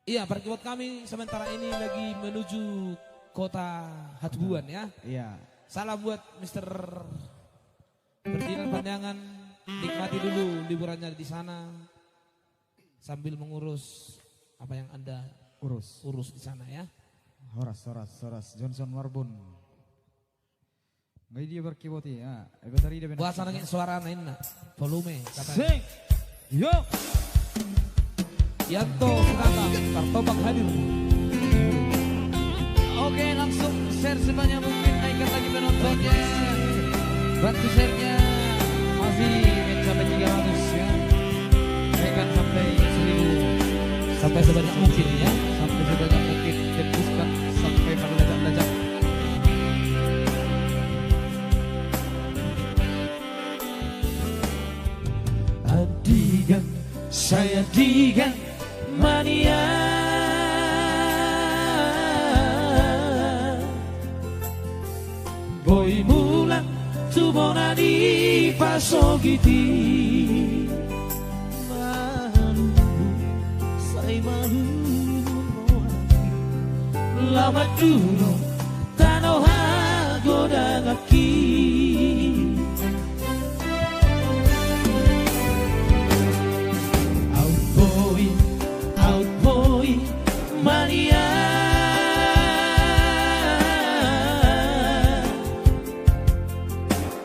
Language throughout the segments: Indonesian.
Iya, parkir kami sementara ini lagi menuju kota Hatubuan ya. Iya. Salam buat Mister Ferdinand Pandangan, nikmati dulu liburannya di sana sambil mengurus apa yang Anda urus di sana ya. Horas Johnson Marbun. Nggak dia berkiboti ya. Buat sana suara enak, volume katanya. Sing. Yo. Yanto Sunata, Tartobak hadir. Oke, langsung share sebanyak mungkin, naikkan lagi penontonnya. Bantu share-nya, masih mencapai 300 ya. Naikkan sampai 1000. Sampai sebanyak mungkin ya. Sampai sebanyak mungkin, tembuskan sampai melejak-lejak. Adigan, saya digan mania. Boy mulang tubona di pasogiti. Malu, saya malu. Lama dulu tanoha godang aki. Out boy, mania.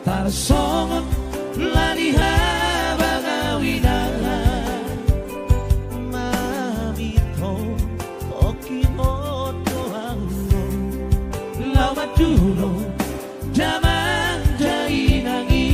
Tarsongon laliha bagawina. Mamito okimoto hango. Lama dulu zaman jainangi.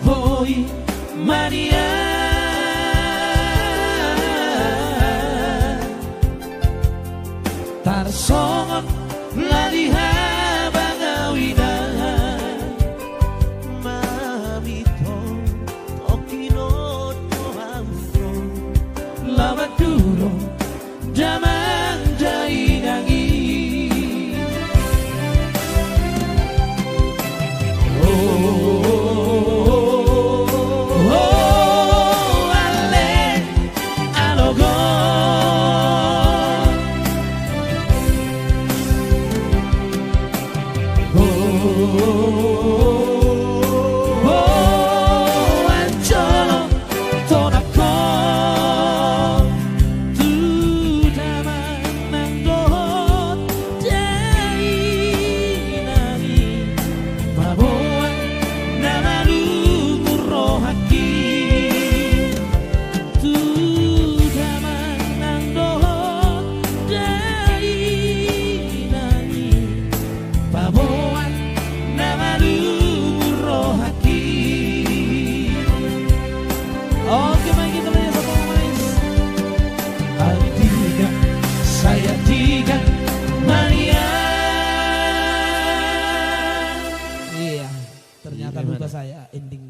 Boy, mania. Tarsongon laliha bagawina. Mamito okino tohamro. Lama dulu zaman jainangi. Oke, baik kita lihat satu manis. Adigan, saya digan mania. Iya, ternyata lupa saya ending.